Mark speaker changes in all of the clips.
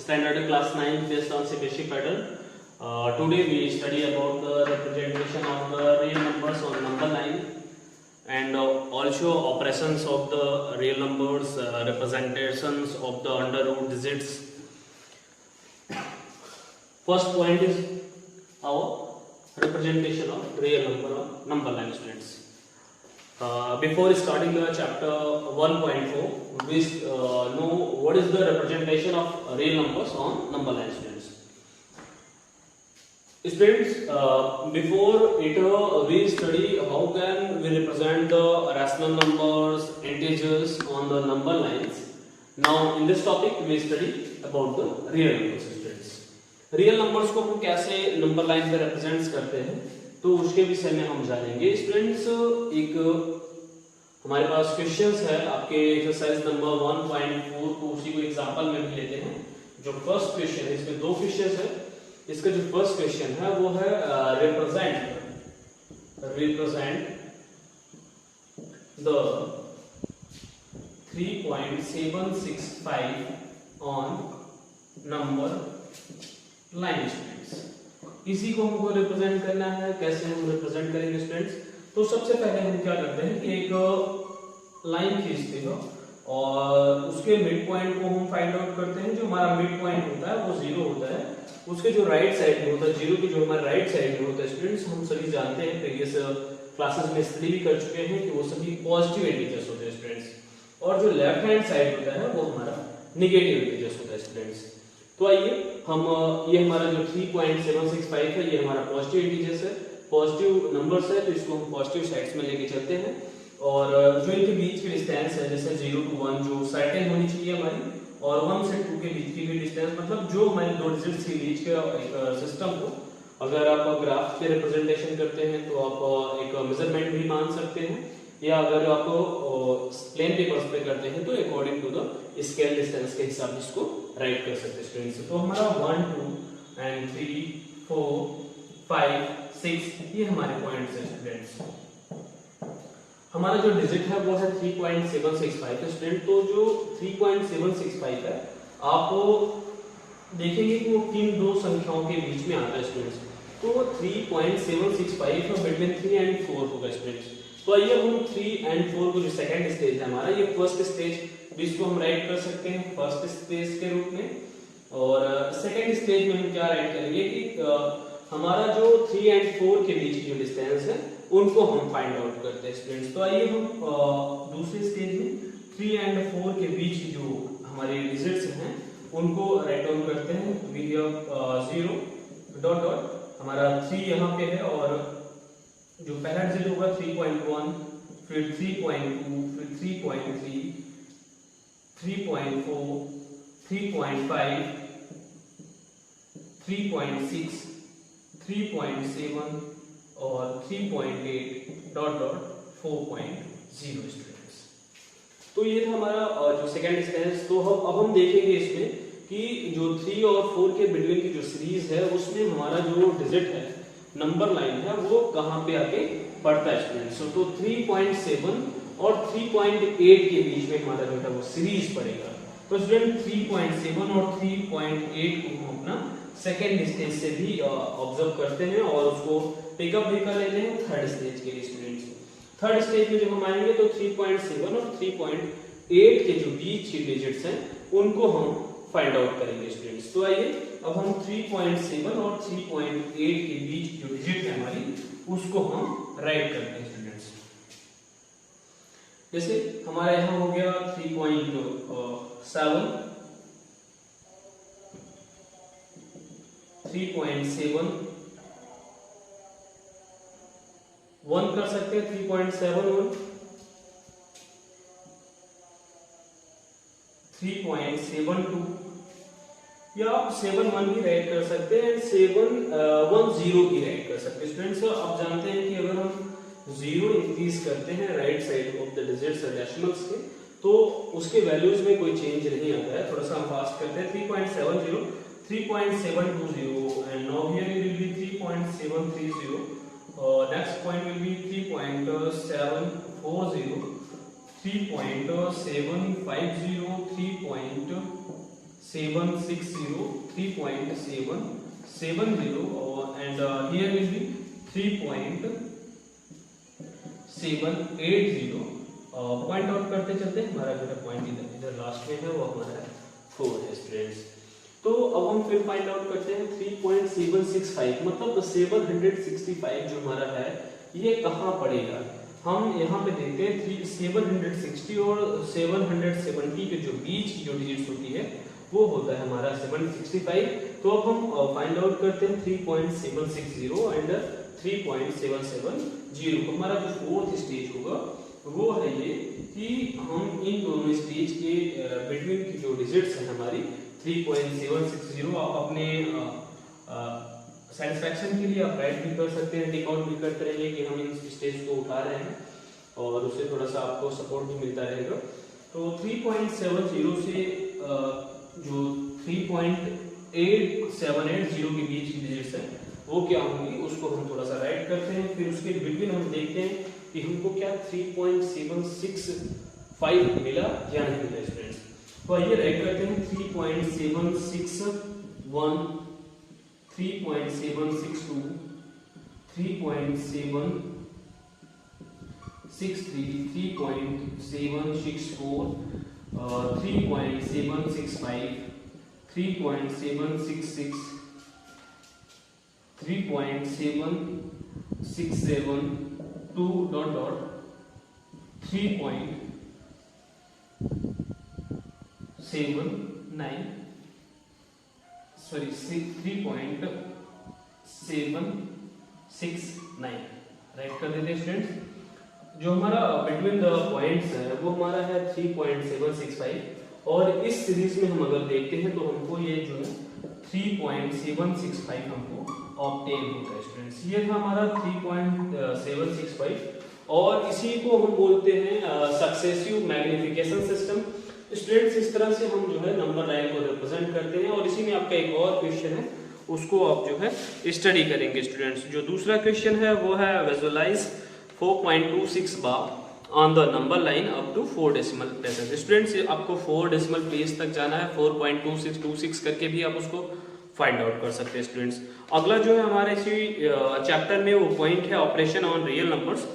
Speaker 1: standard class 9 based on CBSE pattern. Today we study about the representation of the real numbers on number line and also operations of the real numbers, representations of the under root digits. First point is our representation of real number on number line, students. Before starting the chapter 1.4, we know what is the representation of real numbers on number line, students. Before it we study how can we represent the rational numbers, integers on the number lines. Now in this topic we study about the real numbers, students. Real numbers को हम कैसे number line पे represent करते हैं तो उसके विषय में हम जानेंगे, स्टूडेंट्स. एक हमारे पास क्वेश्चंस है आपके एक्सरसाइज नंबर 1.4 को उसी को एग्जांपल में भी लेते हैं. जो फर्स्ट क्वेश्चन है, इसमें दो क्वेश्चंस है. इसका जो फर्स्ट क्वेश्चन है वो है represent the 3.765 on number line, students. इसी को हमको रिप्रेजेंट करना है. कैसे हम रिप्रेजेंट करेंगे, स्टूडेंट्स? तो सबसे पहले हम क्या करते हैं कि एक लाइन खींचते हैं और उसके मिड पॉइंट को हम फाइंड आउट करते हैं. जो हमारा मिड पॉइंट होता है वो 0 होता है. उसके जो राइट साइड में होता है, 0 की जो हमारे राइट साइड में होता है, स्टूडेंट्स, हम सभी जानते हैं, प्रीवियस क्लासेस में स्टडी भी कर चुके हैं कि वो सभी पॉजिटिव इंटीजर्स होते हैं, स्टूडेंट्स. और जो लेफ्ट हैंड साइड होता है वो हमारा नेगेटिव इंटीजर्स होता है, स्टूडेंट्स. तो आइए हम ये हमारा जो 3.765 है ये हमारा पॉजिटिव इंटीजर्स है, पॉजिटिव नंबर्स है, तो इसको हम पॉजिटिव साइड्स में लेके चलते हैं. और जो इनके बीच की डिस्टेंस है, जैसे 0 to 1 जो सर्टेन होनी चाहिए हमारी, और 1 से 2 के बीच की भी डिस्टेंस, मतलब जो हमारी दो डिजिट्स के बीच के एक सिस्टम को अगर आप ग्राफ पे रिप्रेजेंटेशन करते हैं तो आप एक मेजरमेंट भी मान सकते हैं, या अगर आप प्लेन पेपर्स पे करते हैं तो according to the scale distance के हिसाब से इसको राइट कर सकते हैं, स्टूडेंट्स. तो हमारा 1 2 एंड 3 4 5 6 ये हमारे पॉइंट्स हैं, स्टूडेंट्स. हमारा जो डिजिट है वो है 3.765 है, स्टूडेंट. तो जो 3.765 है आप देखेंगे कि वो किन दो संख्याओं के बीच में आता है, स्टूडेंट्स. तो 3.765 बिटवीन 3 एंड 4 होगा, स्टूडेंट्स. तो आइए हम 3 एंड 4 को जो सेकंड स्टेज है हमारा, ये फर्स्ट स्टेज इसको हम राइट कर सकते हैं फर्स्ट स्टेज के रूप में. और सेकंड स्टेज में हम क्या राइट करेंगे कि हमारा जो 3 एंड 4 के बीच की जो डिस्टेंस है उनको हम फाइंड आउट करते हैं, स्टूडेंट्स. तो आइए हम दूसरे स्टेज में 3 एंड 4 के बीच की जो हमारे डिजिट्स हैं उनको राइट डाउन करते हैं. वी हैव 0 डॉट डॉट हमारा 3 यहाँ पे है, और जो पहला डिजिट होगा 3.1, फिर 3.2, फिर 3.3, 3.4, 3.5, 3.6, 3.7 और 3.8 डॉट डॉट 4.0, स्टूडेंट्स. तो ये था हमारा जो सेकंड डिस्टेंस. तो अब हम देखेंगे इसमें कि जो 3 और 4 के बिटवीन की जो सीरीज है उसमें हमारा जो डिजिट है, नंबर लाइन है, वो कहाँ पे आके पड़ता है, स्टूडेंट्स. तो 3.7 और 3.8 के बीच में हमारा जो है वो सीरीज पड़ेगा. तो स्टूडेंट 3.7 और 3.8 को हम अपना सेकेंड स्टेज से भी ऑब्जर्व करते हैं और उसको पिकअप भी कर लेते हैं थर्ड स्टेज के लिए, स्टूडेंट्स. थर्ड स्टेज में जब हम आएंगे तो 3.7 और 3.8 के जो बीच के डिजिट्स हैं उनको हम फाइंड आउट करेंगे, स्टूडेंट्स. तो आइए अब हम 3.7 और 3.8 के बीच जो डिजिट है हमारी उसको हम राइट करते हैं, स्टूडेंट्स. जैसे हमारा यहाँ हो गया 3.7, 3.7 1 कर सकते हैं, 3.71, 3.72 या आप 7.1 भी राइट कर सकते हैं, 7.10 भी राइट कर सकते हैं, स्टूडेंट्स. आप जानते हैं कि अगर हम 0 इंक्रीज करते हैं right side of the digits decimals के तो उसके वैल्यूज में कोई चेंज नहीं आता है. थोड़ा सा हम फास्ट करते हैं. 3.70, 3.720 and now here it will be 3.730. Next point will be 3.740, 3.750, 3.760, 760 3.770 and here will be 3.780 point out करते चलते हैं। हमारा जो है पॉइंट इधर लास्ट में है, वो हमारा 4 है स्टूडेंट्स। तो अब हम फिर फाइंड आउट करते हैं 3.765 मतलब 765 जो हमारा है ये कहाँ पड़ेगा। हम यहाँ पे देखते हैं 760 और 770 के जो बीच की जो डिजिट्स होती है वो होता है हमारा 765। तो अब हम फाइंड आउट करते हैं 3.760 एंड 3.770। हमारा जो फोर्थ स्टेज होगा वो है ये कि हम इन दोनों स्टेज के बिटवीन की जो डिजिट्स हैं हमारी 3.760 आप अपने सेटिस्फैक्शन के लिए आप राइट भी कर सकते हैं, टेक आउट भी करते रहिए कि हम इन स्टेज को उठा रहे हैं और उससे थोड़ा सा आपको सपोर्ट भी मिलता रहेगा। तो 3.70 से जो 3.8780 के बीच की डिजिट्स हैं वो क्या होंगी, उसको हम थोड़ा सा राइट करते हैं। फिर उसके बिटवीन हम देखते हैं कि हमको क्या 3.765 मिला या नहीं मिला स्टूडेंट्स। तो आइए राइट करते हैं 3.761 3.762 3.763 3.764 3.765 3.766 3.767 2 dot dot 3.79 sorry 3.769 राइट कर देते हैं स्टूडेंट्स। जो हमारा बिटवीन द पॉइंट्स है वो हमारा है 3.765 और इस सीरीज में हम अगर देखते हैं तो हमको ये जो है 3.765 हमको ऑब्टेन होता है स्टूडेंट्स। ये था हमारा 3.765 और इसी को हम बोलते हैं सक्सेसिव मैग्निफिकेशन सिस्टम। स्टूडेंट्स इस तरह से हम जो है नंबर लाइन को रिप्रेजेंट करते हैं और इसी में आपका एक और क्वेश्चन है उसको आप जो है स्टडी करेंगे स्टूडेंट्स। जो दूसरा क्वेश्चन है वो है visualise 4.26 bar on the number line up to 4 decimal places. Students आपको 4 डेसिमल प्लेस तक जाना है, 4.2626 करके भी आप उसको फाइंड आउट कर सकते हैं स्टूडेंट्स। अगला जो है हमारे इसी चैप्टर में वो पॉइंट है operation on real numbers.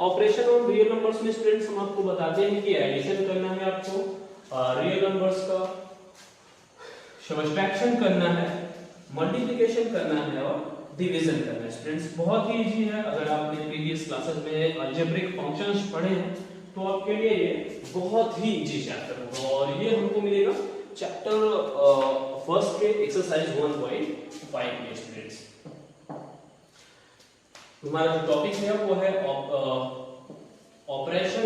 Speaker 1: Operation on real numbers में स्टूडेंट्स हम आपको बताते हैं कि एडिशन करना है आपको रियल नंबर्स का, सब्ट्रैक्शन करना है, मल्टीप्लिकेशन करना है और डिवीजन करना है स्टूडेंट्स। बहुत ही इजी है। अगर आपने प्रीवियस क्लासेस में अलजेब्रिक फंक्शंस पढ़े हैं तो आपके लिए ये बहुत ही इजी चैप्टर होगा और ये हमको मिलेगा चैप्टर फर्स्ट के एक्सरसाइज 1.5 में स्टूडेंट्स। हमारा जो टॉपिक है वो है operation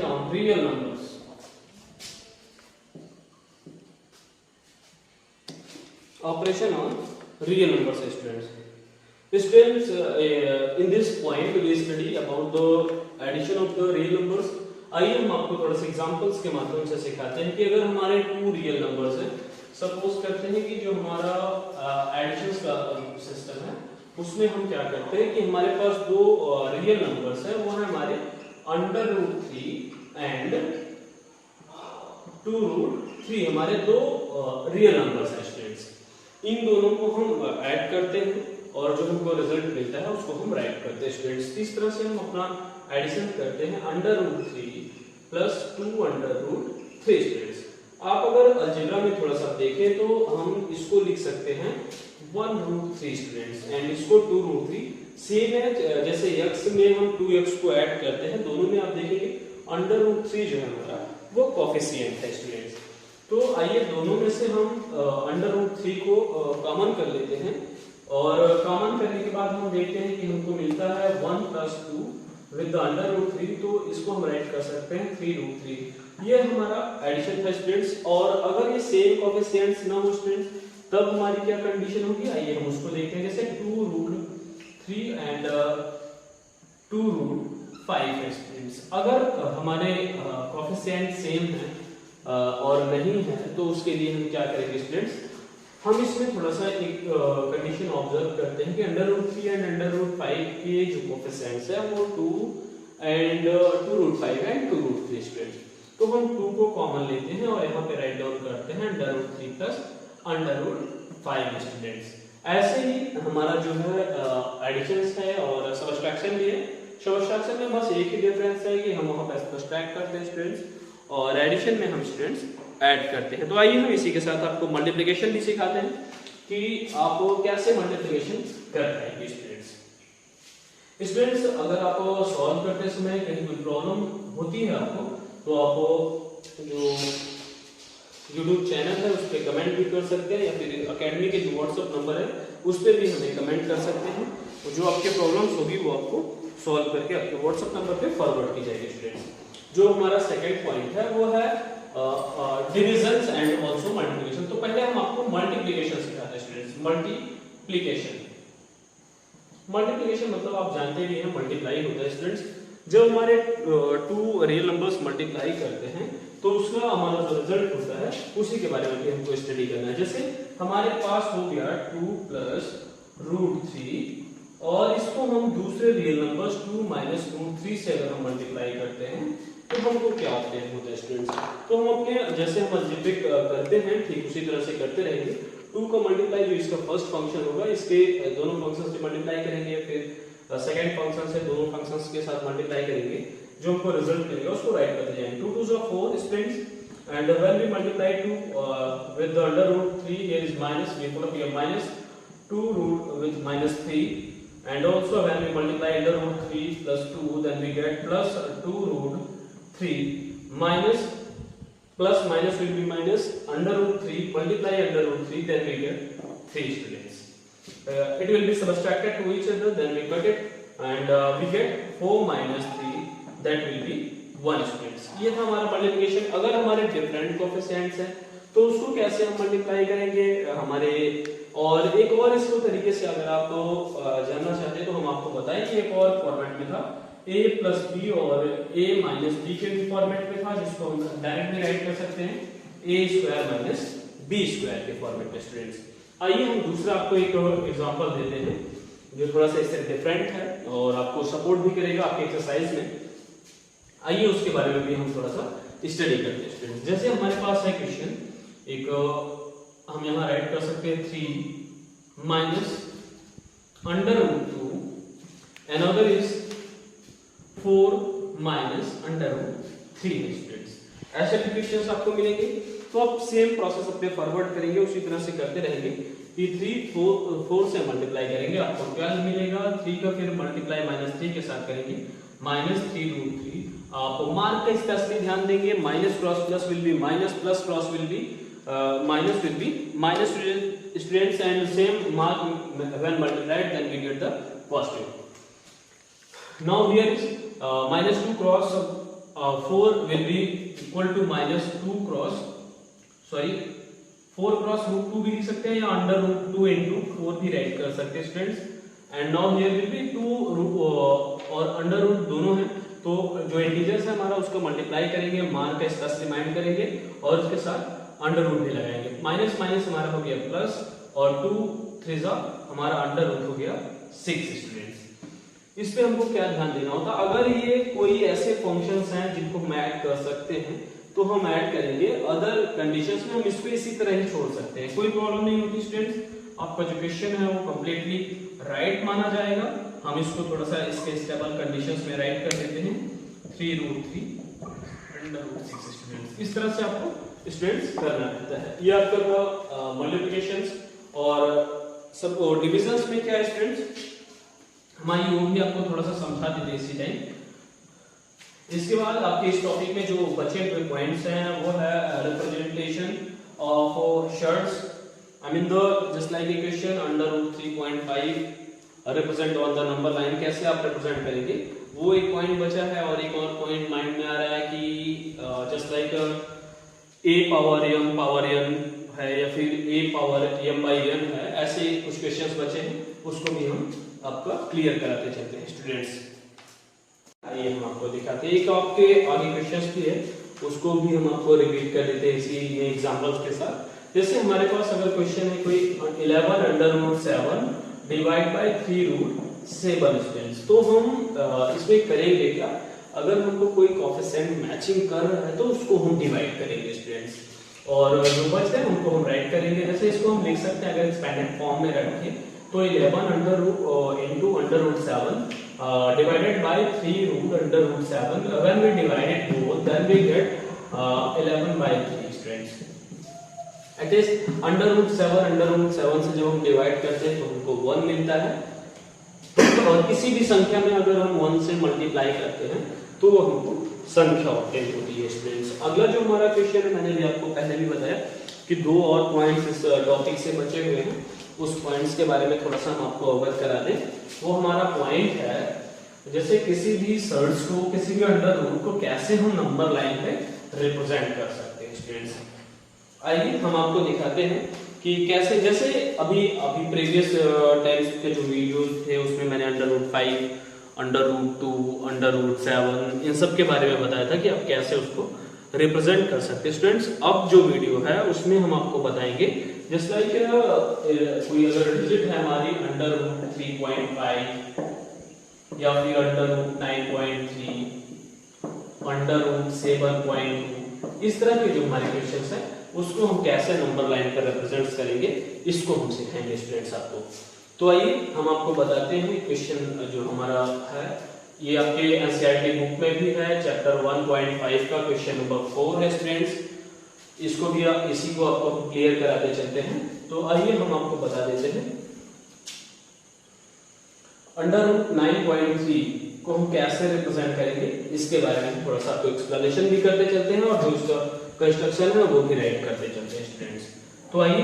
Speaker 1: on real numbers. Operation on real numbers students. Students, in this point we will study about the addition of the real numbers. आइए हम आपको थोड़ा सा एग्जांपल्स के माध्यम से सिखाते हैं कि अगर हमारे 2 रियल नंबर्स हैं, सपोज करते हैं कि जो हमारा एडिशन का सिस्टम है उसमें हम क्या करते हैं कि हमारे पास 2 रियल नंबर्स हैं, वो है हमारे √3 एंड 2√3 हमारे 2 रियल नंबर्स हैं स्टूडेंट्स। इन दोनों को हम ऐड करते हैं और जो हमको रिजल्ट मिलता है उसको हम राइट करते हैं स्टूडेंट्स। इस तरह से हम अपना एडिशन करते हैं √3 प्लस 2√3 स्टूडेंट्स। आप अगर अलजेब्रा में थोड़ा सा देखें तो हम इसको लिख सकते हैं 1√3 स्टूडेंट्स एंड इसको 2√3। सेम है जैसे x में हम 2x को ऐड करते हैं, दोनों में आप देखेंगे √3 जो है हमारा वो कोफिशिएंट है स्टूडेंट्स। तो आइए दोनों में से हम √3 को कॉमन कर लेते हैं और कॉमन करने के बाद हम देखते हैं कि हमको मिलता है 1 + 2 विद द √3, तो इसको हम राइट कर सकते हैं 3√3। ये हमारा एडिशन था स्टूडेंट्स। और अगर ये सेम कोफिशिएंट्स ना हो स्टूडेंट्स तब हमारी क्या कंडीशन होगी, आइए हम उसको देखते हैं। जैसे 2√3 एंड 2√5 है स्टूडेंट्स। अगर हमारे कोफिशिएंट सेम है और नहीं है तो उसके लिए हम क्या करेंगे स्टूडेंट्स, हम इसमें थोड़ा सा एक कंडीशन ऑब्जर्व करते हैं कि √3 एंड √5 के जो कोफिशिएंट्स है वो 2 एंड 2√5 एंड 2√3 स्टूडेंट्स। तो हम 2 को कॉमन लेते हैं और यहाँ पे राइट डाउन करते हैं √3 प्लस √5 स्टूडेंट्स। ऐसे ही हमारा जो है एडिशंस है और सबट्रैक्शन भी है। सबट्रैक्शन में बस एक ही डिफरेंस है कि हम वहाँ पे सब्ट्रैक्ट करते हैं स्टूडेंट्स और एडिशन में हम स्टूडेंट्स ऐड करते हैं। तो आइए हम इसी के साथ आपको मल्टीप्लिकेशन भी सिखाते हैं कि आप कैसे मल्टीप्लिकेशन कर पाएंगे स्टूडेंट्स। स्टूडेंट्स अगर आप सॉल्व करते समय कहीं कोई प्रॉब्लम होती है आपको, तो आप जो YouTube चैनल है उस पर कमेंट भी कर सकते हैं या फिर अकेडमी के जो व्हाट्सएप नंबर है उस पर भी हमें कमेंट कर सकते हैं। तो जो आपके प्रॉब्लम्स होगी वो आपको सॉल्व करके आपके व्हाट्सएप नंबर पे फॉरवर्ड की जाएगी स्टूडेंट्स। जो हमारा सेकंड पॉइंट है वो है डिविजन्स एंड आल्सो मल्टीप्लिकेशन। तो पहले हम आपको मल्टीप्लिकेशन सिखाते हैं स्टूडेंट्स। मल्टीप्लिकेशन मतलब आप जानते भी हैं मल्टीप्लाई होता है स्टूडेंट्स। जब हमारे 2 रियल नंबर्स मल्टीप्लाई करते हैं तो उसका हमारा जो रिजल्ट होता है उसी के बारे में भी हमको स्टडी करना है। जैसे हमारे पास हो गया 2 प्लस √3 और इसको हम दूसरे रियल नंबर्स 2 माइनस √3 से अगर हम मल्टीप्लाई करते हैं तो हमको क्या ऑब्टेन होता है स्टूडेंट्स। तो हम अपने जैसे हम अलजेब्रिक करते हैं ठीक उसी तरह से करते रहेंगे। 2 का मल्टीप्लाई जो इसका फर्स्ट फंक्शन होगा इसके दोनों फंक्शंस से मल्टीप्लाई करेंगे, फिर सेकंड फंक्शन से दोनों फंक्शंस के साथ मल्टीप्लाई करेंगे, जो हमको रिजल्ट मिलेगा उसको राइट करते जाएंगे। 2 2 4 students and when we multiply 2 with the √3 here is minus, we put up here minus 2 root with -3 and also when we multiply √3 plus 2 then we get plus 2 √3 minus plus minus will be minus √3 multiply √3 then we get 3 students. It will be subtracted to each other then we cut it and we get 4 minus 3 that will be 1 students. ये था हमारा multiplication. अगर हमारे different coefficients हैं तो उसको कैसे हम मल्टीप्लाई करेंगे हमारे, और एक और इसको तरीके से अगर आप जानना चाहते हैं तो हम आपको बताएं कि एक और फॉर्मेट में था a प्लस b और a माइनस b के भी फॉर्मेट में था, जिसको हम डायरेक्टली राइट कर सकते हैं a square minus b square के फॉर्मेट में स्टूडेंट्स। आइए हम दूसरा आपको एक एग्जांपल देते हैं जो थोड़ा सा इससे डिफरेंट है और आपको सपोर्ट भी करेगा आपके एक्सरसाइज में। आइए उसके बारे में भी हम थोड़ा सा स्टडी करते हैं स्टूडेंट्स। जैसे हमारे पास है क्वेश्चन एक, हम यहाँ राइट कर सकते हैं 3 minus √2 another is 4 minus √3 students. ऐसे क्वेश्चंस आपको मिलेंगे तो आप सेम प्रोसेस अपने फॉरवर्ड करेंगे, उसी तरह से करते रहेंगे कि 3 4 से मल्टीप्लाई करेंगे आपको क्या मिलेगा 3 का, फिर मल्टीप्लाई -3 के साथ करेंगे -3 √3। आप मार्क का इस तरह से ध्यान देंगे, minus cross plus will be minus, plus cross will be minus students and same mark when multiplied then we get the positive. Now here is -2 cross 4 will be equal to -2 cross 4 cross √2 भी लिख सकते हैं या √2 into 4 भी right कर सकते हैं students. And now here will be 2 और √, दोनों हैं तो जो इंटीजर्स है हमारा उसको मल्टीप्लाई करेंगे, मार्क का इसका रिमाइंड करेंगे और उसके साथ √, भी लगाएंगे। माइनस माइनस हमारा हो गया प्लस और 2 3 हमारा √, हो गया 6 स्टूडेंट्स। इस पे हमको क्या ध्यान देना होता है, अगर ये कोई ऐसे फंक्शंस हैं जिनको हम ऐड कर सकते हैं तो हम ऐड करेंगे, अदर कंडीशंस में हम इसको इसी तरह ही छोड़ सकते हैं, कोई प्रॉब्लम नहीं होती स्टूडेंट्स। आपका जो क्वेश्चन है वो कंप्लीटली राइट माना जाएगा। हम इसको थोड़ा सा इसके स्टेबल कंडीशंस में राइट कर देते हैं 3 √3 and √6 स्टूडेंट्स। इस तरह से आपको स्टूडेंट्स करना रहता है। ये आपका मल्टीप्लिकेशंस और सब डिविजन्स में क्या है स्टूडेंट्स हमारी वो भी आपको थोड़ा सा समझा देते इसी टाइम। इसके बाद आपके इस टॉपिक में जो बचे हुए पॉइंट्स हैं वो है representation of shirts. I mean the just like equation √3.5 represent on the number line, कैसे आप रिप्रेजेंट करेंगे वो एक पॉइंट बचा है। और एक और पॉइंट माइंड में आ रहा है कि just like a power m है या फिर a पावर m/n है, ऐसे कुछ क्वेश्चंस बचे हैं, उसको भी हम आपका क्लियर कराते चलते हैं स्टूडेंट्स। आइए हम आपको दिखाते हैं, एक आपके आगे क्वेश्चंस भी है उसको भी हम आपको रिपीट कर देते हैं इसी एग्जांपल्स के साथ। जैसे हमारे पास अगर क्वेश्चन है कोई 11√7 डिवाइड बाय 3√7 स्टूडेंट्स, तो हम इसमें करेंगे क्या, अगर हमको कोई कोएफिशिएंट मैचिंग कर रहा है तो उसको हम डिवाइड करेंगे स्टूडेंट्स, और जो बचता है उनको हम राइट करेंगे। जैसे इसको हम लिख सकते हैं अगर एक्सपेंडेड फॉर्म में रखें तो 11 under root into under root 7 divided by 3 root under root 7. When we divide it both, then we get 11 by 3 students. It is under root 7 से जब हम डिवाइड करते हैं तो हमको 1 मिलता है, और किसी भी संख्या में अगर हम 1 से मल्टीप्लाई करते हैं तो वो हमको संख्या ऑब्टेन होती है स्टूडेंट्स। अगला जो हमारा क्वेश्चन है, मैंने भी आपको पहले भी बताया कि 2 और पॉइंट्स इस टॉपिक से बचे हुए हैं, उस पॉइंट्स के बारे में थोड़ा सा हम आपको अवगत करा दें। वो हमारा पॉइंट है जैसे किसी भी सर्च को, किसी भी अंडर रूट को कैसे हम नंबर लाइन पे रिप्रेजेंट कर सकते हैं स्टूडेंट्स। आइए हम आपको दिखाते हैं कि कैसे। जैसे अभी प्रीवियस टाइम्स के जो वीडियोस थे उसमें मैंने under root 5, under root 2, under root 7 इन सब के बारे में बताया था कि आप कैसे उसको रिप्रेजेंट कर सकते हैं स्टूडेंट्स। अब जो वीडियो है उसमें हम आपको बताएंगे जस्ट लाइक कोई अगर डिजिट है हमारी अंडर रूट 3.5 या फिर अंडर रूट 9.3, अंडर रूट 7.2, इस तरह के जो हमारे क्वेश्चंस हैं उसको हम कैसे नंबर लाइन पर रिप्रेजेंट करेंगे, इसको हम सिखाएंगे स्टूडेंट्स आपको। तो आइए हम आपको बताते हैं क्वेश्चन जो हमारा है, ये आपके एनसीईआरटी बुक में भी है, चैप्टर 1.5 का क्वेश्चन नंबर 4 है स्टूडेंट्स। इसको भी इसी को आपको क्लियर कराते चलते हैं। तो आइए हम आपको बता देते हैं अंडर रूट 9.3 को हम कैसे रिप्रेजेंट करेंगे, इसके बारे में थोड़ा सा आपको एक्सप्लेनेशन भी करते चलते हैं और जो इसका कंस्ट्रक्शन है वो भी राइट करते चलते हैं स्टूडेंट्स। तो आइए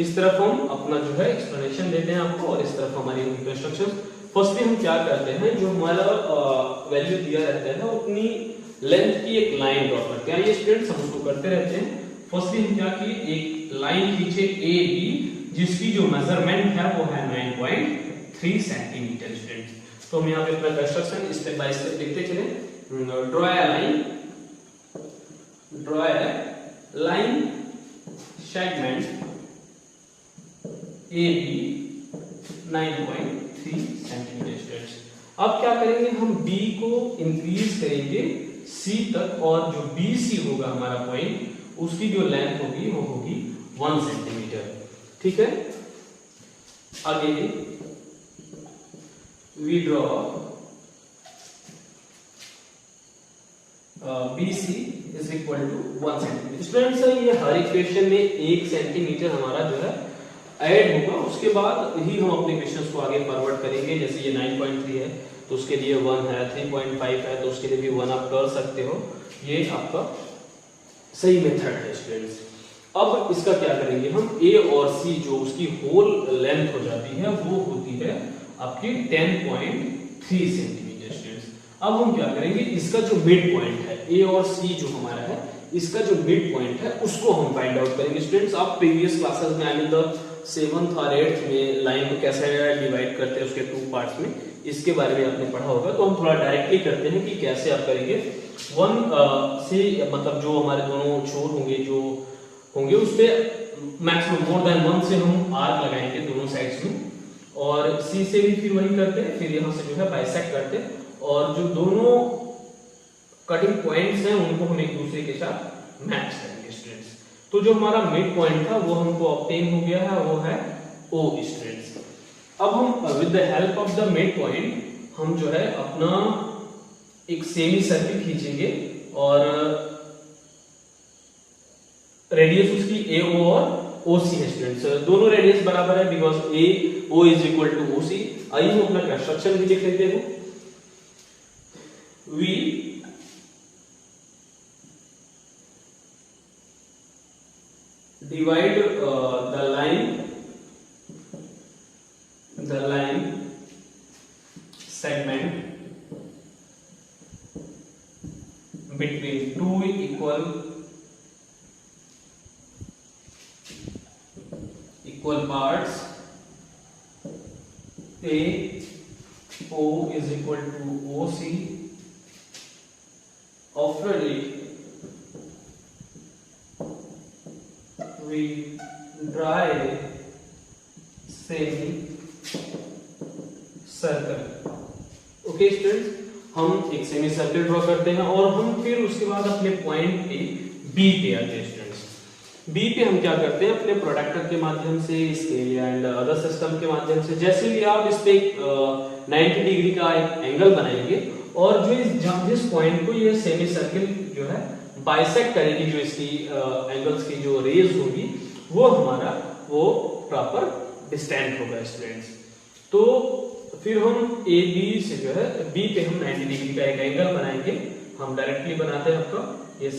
Speaker 1: इस तरफ हम अपना जो है एक्सप्लेनेशन देते हैं आपको, और इस तरफ हमारी कंस्ट्रक्शन। फर्स्टली हम क्या करते हैं, जो हमारा वैल्यू दिया रहता है उतनी लेंथ की एक लाइन ड्रॉ करते हैं। ये स्टूडेंट्स हम उसको करते रहते हैं। फर्स्टली हम क्या किए, एक लाइन खींचे ए बी, जिसकी जो मेजरमेंट है वो है 9.3 सेंटीमीटर स्टूडेंट्स। तो हम यहाँ पे अपना कंस्ट्रक्शन स्टेप बाय स्टेप देखते चले। Draw a line segment A B 9.3 centimetre students. अब क्या करेंगे, हम बी को इंक्रीज करेंगे सी तक, और जो बी सी होगा हमारा पॉइंट, उसकी जो लेंथ होगी वो होगी 1 सेंटीमीटर। ठीक है, आगे we draw BC is equal to 1 centimetre. Students ये हर इक्वेशन में 1 सेंटीमीटर हमारा जो है ऐड होगा, उसके बाद ही हम अपने क्वेश्चंस को आगे फॉरवर्ड करेंगे। जैसे ये 9.3 है तो उसके लिए 1 है, 3.5 है तो उसके लिए भी 1 आप कर सकते हो। ये आपका सही मेथड है स्टूडेंट्स। अब इसका क्या करेंगे हम, A और C जो उसकी होल लेंथ हो जाती है वो होती है आपकी 10.3 सेंटीमीटर स्टूडेंट्स। अब हम क्या करेंगे, इसका जो मिड पॉइंट है A और C जो हमारा है, इसका जो मिड पॉइंट है उसको हम फाइंड आउट करेंगे स्टूडेंट्स। आप प्रीवियस क्लासेस में आई मीन द 7th और 8th में लाइन को कैसे डिवाइड करते हैं उसके 2 पार्ट्स में, इसके बारे में आपने पढ़ा होगा। तो हम थोड़ा डायरेक्टली करते हैं कि कैसे आप करेंगे। 1 से मतलब जो हमारे दोनों छोर होंगे जो होंगे उस पे मैक्सिमम मोर देन 1 से हम आर्क लगाएंगे दोनों साइड्स में, और C से भी फिर वही करते हैं, फिर यहाँ से जो है बाइसेक्ट करते हैं, और जो दोनों कटिंग पॉइंट्स हैं उनको हम एक दूसरे के साथ मैच करेंगे स्टूडेंट्स। तो जो हमारा मिड पॉइंट था वो हमको ऑब्टेन हो गया है, वो है O स्टूडेंट्स। अब हम with the help of the mid point हम जो है अपना एक सेमी सर्किल खींचेंगे, और रेडियस उसकी AO और OC है स्टूडेंट्स। दोनों रेडियस बराबर है because AO is equal to OC। आइए हम अपना कंस्ट्रक्शन भी लिख लेते हैं। We divide the line segment between two equal parts. AO is equal to OC. After it, we draw a semi circle. Okay students, हम एक सेमी सर्किल ड्रॉ करते हैं और हम फिर उसके बाद अपने पॉइंट पे बी पे आते हैं स्टूडेंट्स। बी पे हम क्या करते हैं, अपने प्रोडक्टर के माध्यम से, स्केल एंड अदर सिस्टम के माध्यम से, जैसे भी आप इस पे 90 डिग्री का एक एंगल बनाएंगे और जो जिस पॉइंट को ये सेमी सर्किल जो है बाइसेक्ट करेगी, जो इसकी एंगल्स की जो रेज होगी वो हमारा वो प्रॉपर डिस्टेंट होगा स्टूडेंट्स। तो फिर हम ए बी से जो है बी पे हम 90 डिग्री का एक एंगल बनाएंगे। हम डायरेक्टली बनाते हैं आपका ये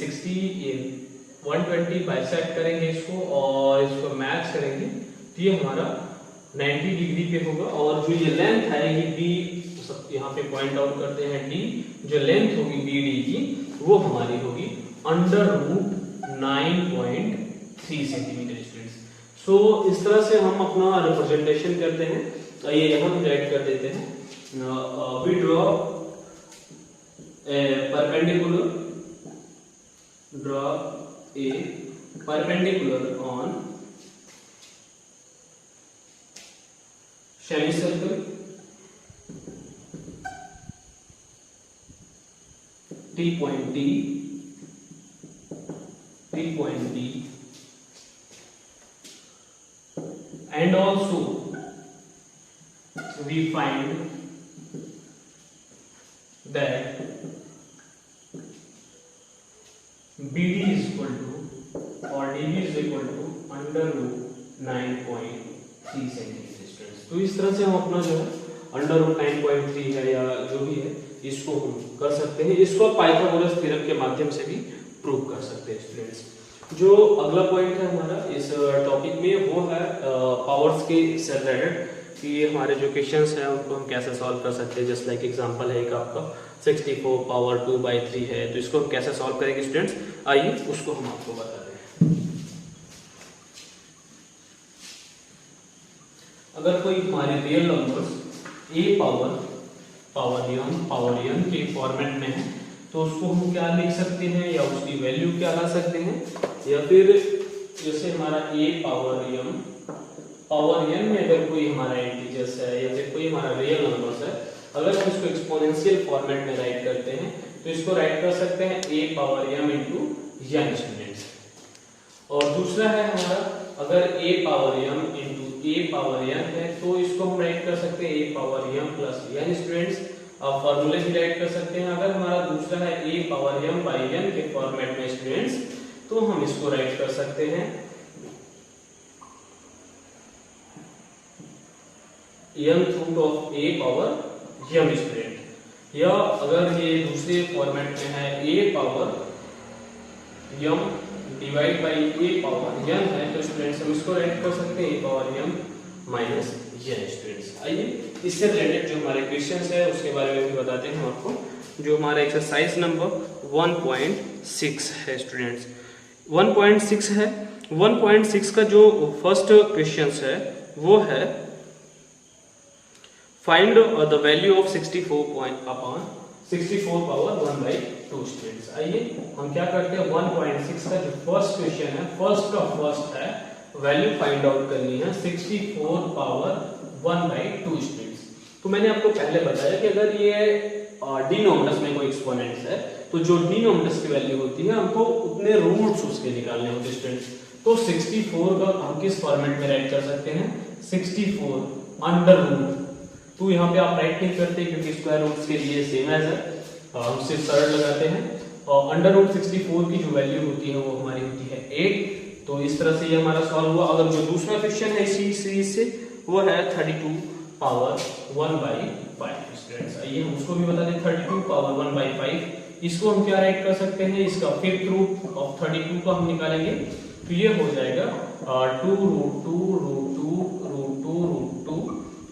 Speaker 1: 120 बाइसेक्ट करेंगे इसको और इसको मैच करेंगे तो ये हमारा 90 डिग्री पे होगा। और जो ये लेंथ आएगी बी, यहाँ पे पॉइंट आउट करते हैं डी, जो लेंथ होगी बी डी की वो हमारी होगी √9.3 सेंटीमीटर स्टूडेंट्स। सो इस तरह से हम अपना रिप्रेजेंटेशन करते हैं। तो ये यहाँ हम राइट कर देते हैं, we draw perpendicular on semicircle T point D and also we find that BD is equal to or DB is equal to √9.3 centimetre students. तो इस तरह से हम अपना जो है √9.3 है या जो भी है इसको हम कर सकते हैं। इसको पाइथागोरस थ्योरम के माध्यम से भी प्रूव कर सकते हैं स्टूडेंट्स। जो अगला पॉइंट है हमारा इस टॉपिक में वो है पावर्स के से रिलेटेड कि हमारे जो क्वेश्चंस हैं उनको हम कैसे सॉल्व कर सकते हैं। जस्ट लाइक एग्जांपल है एक आपका 64 पावर 2/3 है, तो इसको हम कैसे सॉल्व करेंगे स्टूडेंट्स, आइए उसको हम आपको बताते हैं। अगर कोई हमारे real numbers a power n के फॉर्मेट में है तो उसको हम क्या लिख सकते हैं या उसकी वैल्यू क्या ला सकते हैं, या फिर जैसे हमारा a पावर n में अगर कोई हमारा इंटीजर्स है या फिर कोई हमारा रियल नंबर्स है, अगर हम इसको एक्सपोनेंशियल फॉर्मेट में राइट करते हैं तो इसको राइट कर सकते हैं a power m into n students. और दूसरा है हमारा अगर a power m into a power n है तो इसको हम राइट कर सकते हैं a power m plus n students. आप फॉर्मूले भी राइट कर सकते हैं। अगर हमारा दूसरा है a power m by n के फॉर्मेट में स्टूडेंट्स तो हम इसको राइट कर सकते हैं nth root of a power m student. या अगर ये दूसरे फॉर्मेट में है a power m divide by a power n है तो स्टूडेंट्स हम इसको राइट कर सकते हैं a power m minus n students. आइए इससे रिलेटेड जो हमारे क्वेश्चंस है उसके बारे में भी बताते हैं आपको। जो हमारा एक्सरसाइज नंबर 1.6 है स्टूडेंट्स, 1.6 है। 1.6 का जो फर्स्ट क्वेश्चंस है वो है find the value of 64 power 1/2 students. आइए हम क्या करते हैं, 1.6 का जो फर्स्ट क्वेश्चन है, फर्स्ट है वैल्यू फाइंड आउट करनी है 64 पावर 1/2 स्टूडेंट्स। तो मैंने आपको पहले बताया कि अगर ये डिनोमिनस में कोई एक्सपोनेंट्स है तो जो डिनोमिनस की वैल्यू होती है हमको उतने रूट्स उसके निकालने होते हैं स्टूडेंट्स। तो 64 का हम किस फॉर्मेट में राइट कर सकते हैं, 64 अंडर रूट। तो यहाँ पे आप राइट नहीं करते क्योंकि स्क्वायर रूट्स के लिए सेम एज है, हम सिर्फ सरल लगाते हैं। और अंडर रूट 64 की जो वैल्यू होती है वो हमारी होती है 8। तो इस तरह से ये हमारा सॉल्व हुआ। अगर जो दूसरा क्वेश्चन है इसी सीरीज से वो है 32 पावर 1/5 स्टूडेंट्स। आइए हम उसको भी बता दें, 32 पावर 1/5 इसको हम क्या राइट कर सकते हैं, इसका फिफ्थ रूट ऑफ 32 को हम निकालेंगे तो ये हो जाएगा 2√2√2√2।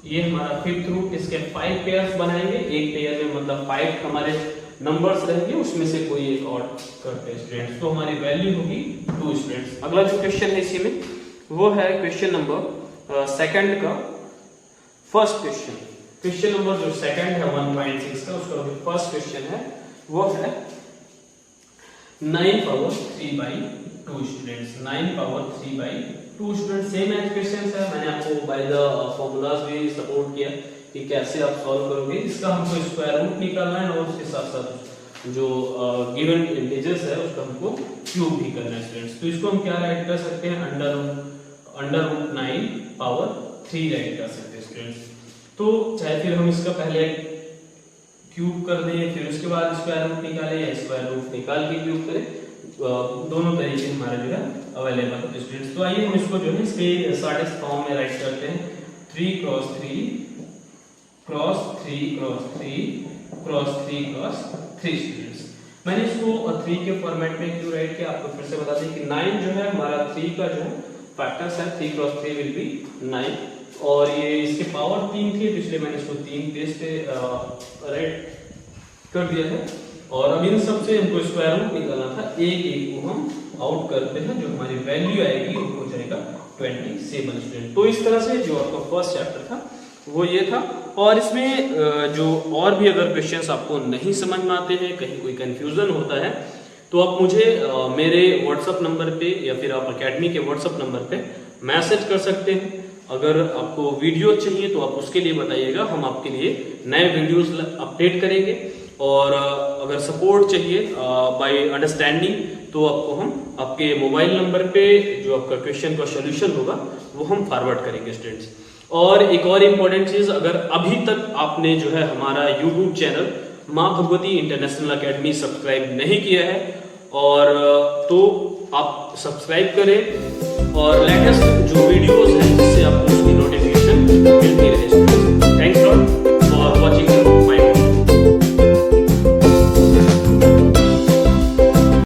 Speaker 1: ये हमारा फिफ्थ रूट। इसके 5 पेयर्स बनाएंगे, एक पेयर में मतलब 5 हमारे नंबर्स रहेंगे, उसमें से कोई एक और करते हैं स्टूडेंट्स। तो हमारी वैल्यू होगी 2 स्टूडेंट्स। अगला जो क्वेश्चन है इसी में वो है क्वेश्चन नंबर सेकंड का फर्स्ट क्वेश्चन। क्वेश्चन नंबर जो सेकंड है 1.6 का, उसका जो फर्स्ट क्वेश्चन है वो है 9 power 3/2 students. 9 power 3/2 students. Same as question है, मैंने आपको बाय द फॉर्मूलाज भी सपोर्ट किया कि कैसे आप सॉल्व करोगे। इसका हमको स्क्वायर रूट निकालना है और उसके साथ साथ जो गिवन इंटीजर्स है उसका हमको क्यूब भी करना है स्टूडेंट्स। तो इसको हम क्या राइट कर सकते हैं, अंडर रूट 9 पावर 3 राइट कर सकते हैं स्टूडेंट्स। तो चाहे फिर हम इसका पहले क्यूब कर दें, फिर उसके बाद स्क्वायर रूट निकालें या स्क्वायर रूट निकाल के क्यूब करें, दोनों तरीके हमारे जो है अवेलेबल है स्टूडेंट्स। तो आइए हम इसको जो है इसके शॉर्टेस्ट फॉर्म में राइट करते हैं, 3 cross 3 cross 3 cross 3 cross 3 cross 3 students. मैंने इसको 3 के फॉर्मेट में क्यों राइट किया आपको फिर से बता दें कि 9 जो है हमारा 3 का जो फैक्टर्स है, 3 क्रॉस 3 विल बी 9 और ये इसके पावर 3 थी तो इसलिए मैंने इसको 3 प्लेस पे राइट कर दिया है। और अब इन सब से हमको स्क्वायर रूट निकालना था, एक एक को हम आउट करते हैं, जो हमारी वैल्यू आएगी वो हो जाएगा 27 स्टूडेंट। तो इस तरह से जो आपका फर्स्ट चैप्टर था वो ये था। और इसमें जो और भी अगर क्वेश्चंस आपको नहीं समझ में आते हैं, कहीं कोई कंफ्यूजन होता है, तो आप मुझे मेरे व्हाट्सएप नंबर पे या फिर आप एकेडमी के व्हाट्सएप नंबर पे मैसेज कर सकते हैं। अगर आपको वीडियो चाहिए तो आप उसके लिए बताइएगा, हम आपके लिए नए वीडियोस अपडेट करेंगे। और अगर सपोर्ट चाहिए बाय अंडरस्टैंडिंग तो आपको हम आपके मोबाइल नंबर पे जो आपका क्वेश्चन का सोल्यूशन होगा वो हम फॉरवर्ड करेंगे स्टूडेंट्स। और एक और इम्पोर्टेंट चीज, अगर अभी तक आपने जो है हमारा यूट्यूब चैनल माँ भगवती इंटरनेशनल एकेडमी सब्सक्राइब नहीं किया है और तो आप सब्सक्राइब करें और लेटेस्ट जो वीडियोस हैं